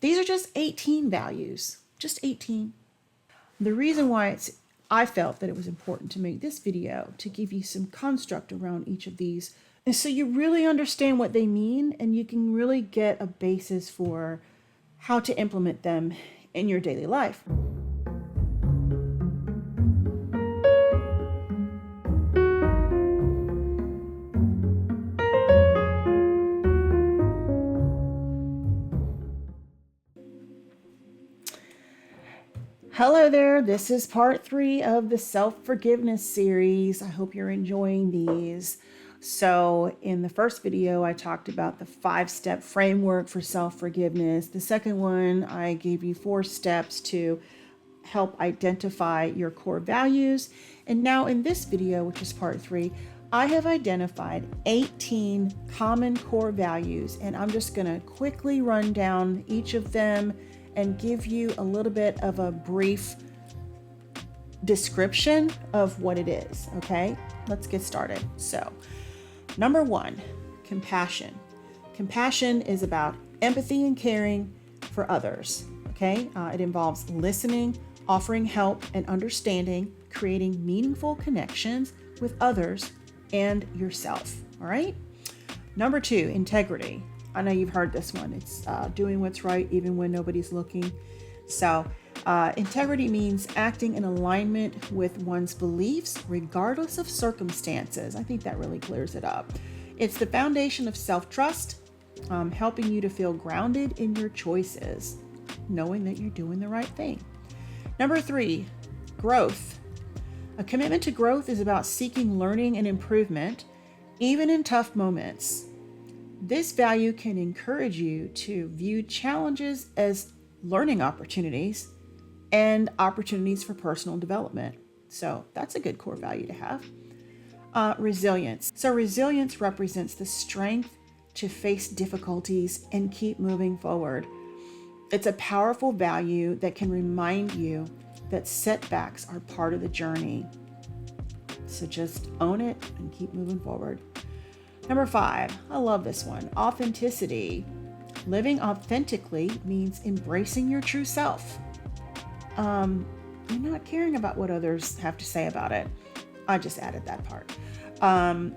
These are just 18 values, just 18. The reason why I felt that it was important to make this video to give you some construct around each of these is so you really understand what they mean and you can really get a basis for how to implement them in your daily life. Hello there, this is part 3 of the self-forgiveness series. I hope you're enjoying these. So in the first video, I talked about the 5-step framework for self-forgiveness. The second one, I gave you 4 steps to help identify your core values. And now in this video, which is part 3, I have identified 18 common core values, and I'm just going to quickly run down each of them and give you a little bit of a brief description of what it is, okay? Let's get started. So, number 1, compassion. Compassion is about empathy and caring for others, okay? It involves listening, offering help and understanding, creating meaningful connections with others and yourself, all right? Number 2, integrity. I know you've heard this one. It's doing what's right even when nobody's looking. So integrity means acting in alignment with one's beliefs regardless of circumstances. I think that really clears it up. It's the foundation of self-trust, helping you to feel grounded in your choices, knowing that you're doing the right thing. Number 3, growth. A commitment to growth is about seeking learning and improvement, even in tough moments. This value can encourage you to view challenges as learning opportunities and opportunities for personal development. So that's a good core value to have. Resilience. So resilience represents the strength to face difficulties and keep moving forward. It's a powerful value that can remind you that setbacks are part of the journey. So just own it and keep moving forward. Number 5, I love this one, authenticity. Living authentically means embracing your true self. You're not caring about what others have to say about it. I just added that part.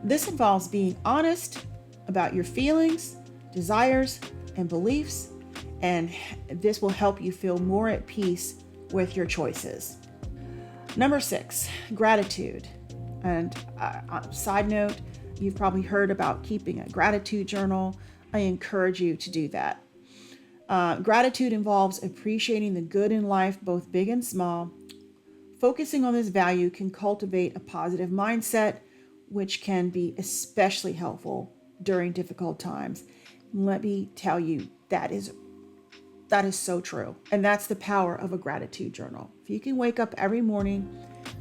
This involves being honest about your feelings, desires, and beliefs, and this will help you feel more at peace with your choices. Number 6, gratitude. And side note, you've probably heard about keeping a gratitude journal. I encourage you to do that. Gratitude involves appreciating the good in life, both big and small. Focusing on this value can cultivate a positive mindset, which can be especially helpful during difficult times. Let me tell you, that is so true. And that's the power of a gratitude journal. If you can wake up every morning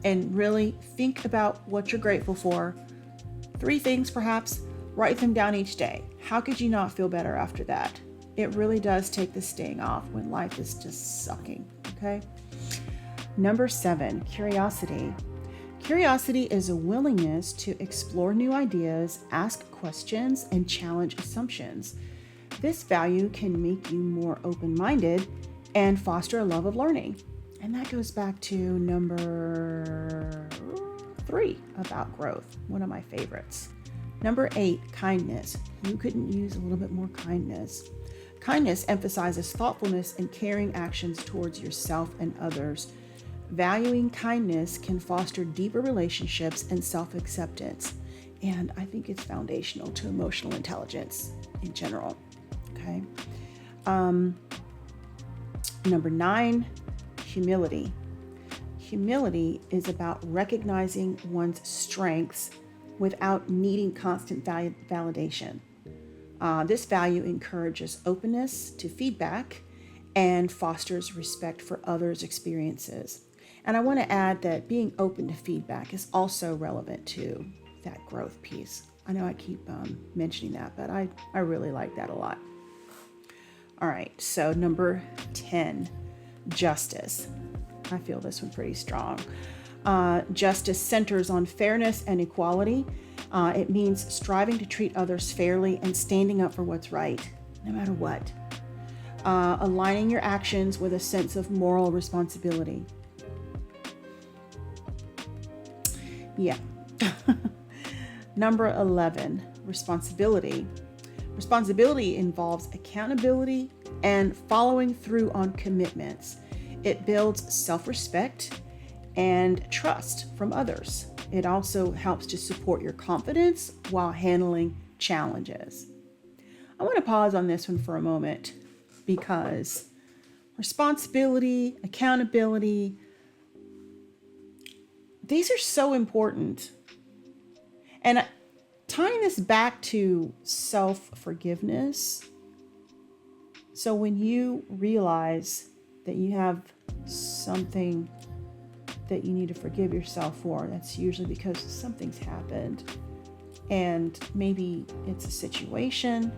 and really think about what you're grateful for, 3 things perhaps, write them down each day. How could you not feel better after that? It really does take the sting off when life is just sucking, okay? Number 7, curiosity. Curiosity is a willingness to explore new ideas, ask questions, and challenge assumptions. This value can make you more open-minded and foster a love of learning. And that goes back to number 3 about growth, one of my favorites. Number 8, kindness. Who couldn't use a little bit more kindness? Kindness emphasizes thoughtfulness and caring actions towards yourself and others. Valuing kindness can foster deeper relationships and self-acceptance. And I think it's foundational to emotional intelligence in general. Okay. Number 9, humility. Humility is about recognizing one's strengths without needing constant validation. This value encourages openness to feedback and fosters respect for others' experiences. And I want to add that being open to feedback is also relevant to that growth piece. I know I keep mentioning that, but I really like that a lot. All right, so number 10, justice. I feel this one pretty strong. Justice centers on fairness and equality. It means striving to treat others fairly and standing up for what's right, no matter what. aligning your actions with a sense of moral responsibility. Yeah. Number 11, responsibility. Responsibility involves accountability and following through on commitments. It builds self-respect and trust from others. It also helps to support your confidence while handling challenges. I want to pause on this one for a moment because responsibility, accountability, these are so important. And tying this back to self-forgiveness. So when you realize that you have something that you need to forgive yourself for, that's usually because something's happened. And maybe it's a situation.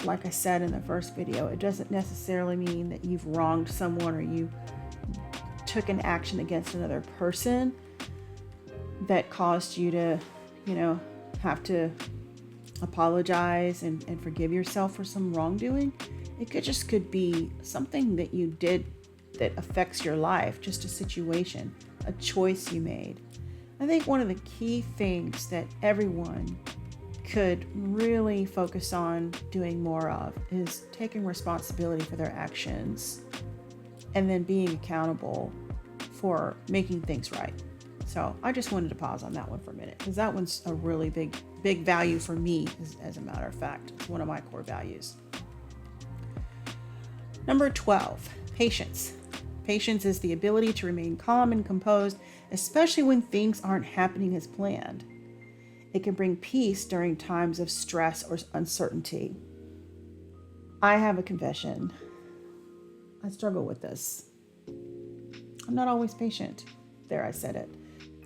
Like I said in the first video, it doesn't necessarily mean that you've wronged someone or you took an action against another person that caused you to, have to apologize and forgive yourself for some wrongdoing. It could be something that you did that affects your life, just a situation, a choice you made. I think one of the key things that everyone could really focus on doing more of is taking responsibility for their actions and then being accountable for making things right. So I just wanted to pause on that one for a minute because that one's a really big value for me, as a matter of fact. It's one of my core values. Number 12, patience. Patience is the ability to remain calm and composed, especially when things aren't happening as planned. It can bring peace during times of stress or uncertainty. I have a confession. I struggle with this. I'm not always patient. There, I said it.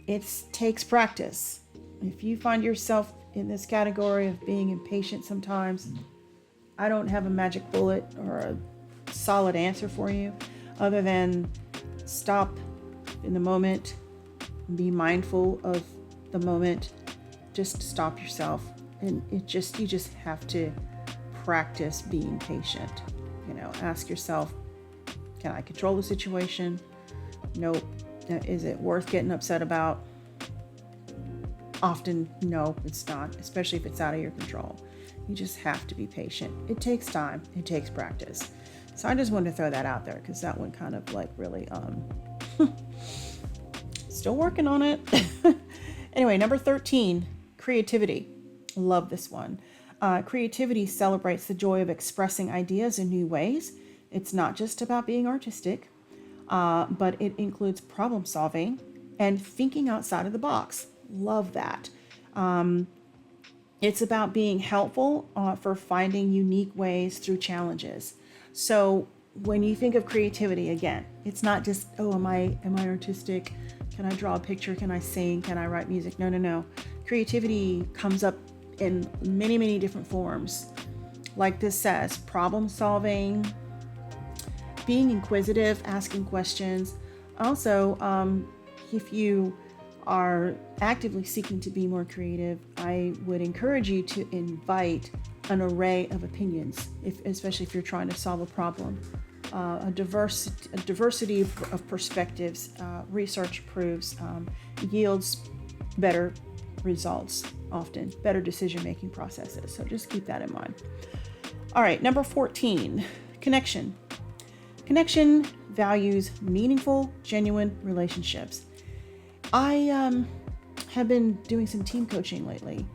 It takes practice. If you find yourself in this category of being impatient sometimes, I don't have a magic bullet or a solid answer for you other than stop in the moment, be mindful of the moment, just stop yourself. And you just have to practice being patient. Ask yourself, can I control the situation? Nope. Is it worth getting upset about? Often, no, it's not, especially if it's out of your control. You just have to be patient. It takes time. It takes practice. So I just wanted to throw that out there because that one kind of really, still working on it. Anyway, number 13, creativity. Love this one. Creativity celebrates the joy of expressing ideas in new ways. It's not just about being artistic, but it includes problem solving and thinking outside of the box. Love that. It's about being helpful for finding unique ways through challenges. So when you think of creativity, again, it's not just, am I artistic? Can I draw a picture? Can I sing? Can I write music? No. Creativity comes up in many, many different forms. Like this says, problem solving, being inquisitive, asking questions. Also, if you are actively seeking to be more creative, I would encourage you to invite an array of opinions, especially if you're trying to solve a problem. A diversity of perspectives, research proves, yields better results, often better decision-making processes. So just keep that in mind. All right, number 14, connection. Connection values meaningful, genuine relationships. I have been doing some team coaching lately,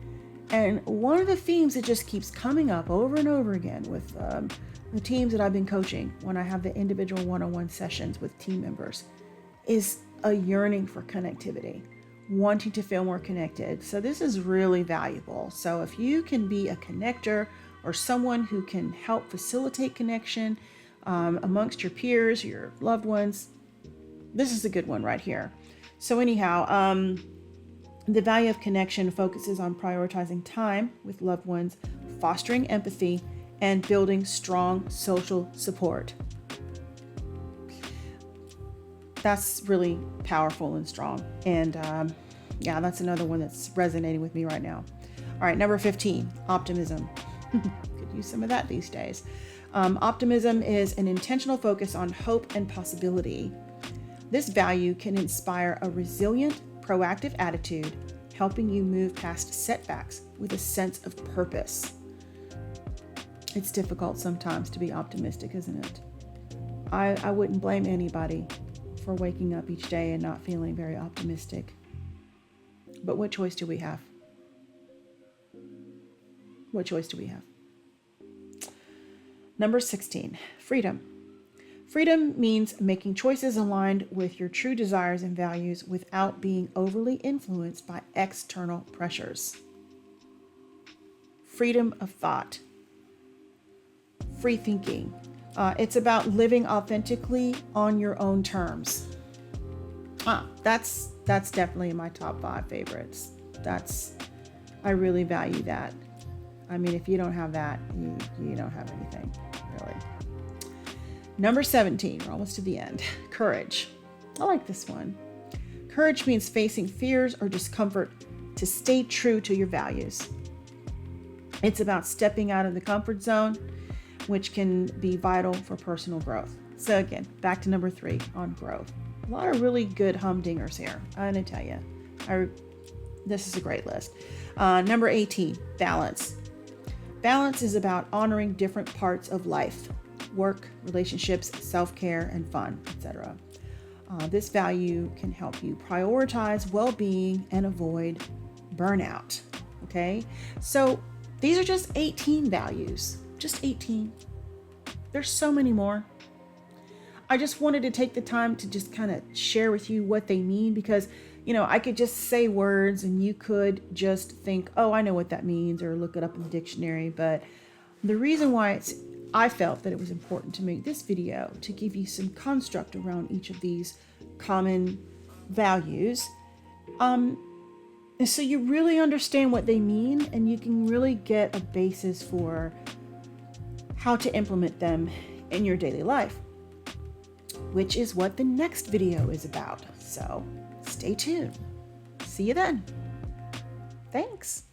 and one of the themes that just keeps coming up over and over again with the teams that I've been coaching when I have the individual one-on-one sessions with team members is a yearning for connectivity, wanting to feel more connected. So this is really valuable. So if you can be a connector or someone who can help facilitate connection amongst your peers, your loved ones, this is a good one right here. So anyhow, the value of connection focuses on prioritizing time with loved ones, fostering empathy, and building strong social support. That's really powerful and strong. And that's another one that's resonating with me right now. All right, number 15, optimism. Could use some of that these days. Optimism is an intentional focus on hope and possibility. This value can inspire a resilient, proactive attitude, helping you move past setbacks with a sense of purpose. It's difficult sometimes to be optimistic, isn't it? I wouldn't blame anybody for waking up each day and not feeling very optimistic. But what choice do we have? What choice do we have? Number 16, freedom. Freedom means making choices aligned with your true desires and values without being overly influenced by external pressures. Freedom of thought. Free thinking. It's about living authentically on your own terms. That's definitely in my top 5 favorites. I really value that. I mean, if you don't have that, you don't have anything, really. Number 17, we're almost to the end. Courage. I like this one. Courage means facing fears or discomfort to stay true to your values. It's about stepping out of the comfort zone, which can be vital for personal growth. So again, back to number 3 on growth. A lot of really good humdingers here. I'm going to tell you. This is a great list. Number 18, balance. Balance is about honoring different parts of life: work, relationships, self-care, and fun, etc. This value can help you prioritize well-being and avoid burnout. Okay, so these are just 18 values, just 18. There's so many more. I just wanted to take the time to just kind of share with you what they mean, because I could just say words and you could just think, oh, I know what that means, or look it up in the dictionary. But the reason why I felt that it was important to make this video to give you some construct around each of these common values, so you really understand what they mean and you can really get a basis for how to implement them in your daily life, which is what the next video is about. So stay tuned. See you then. Thanks.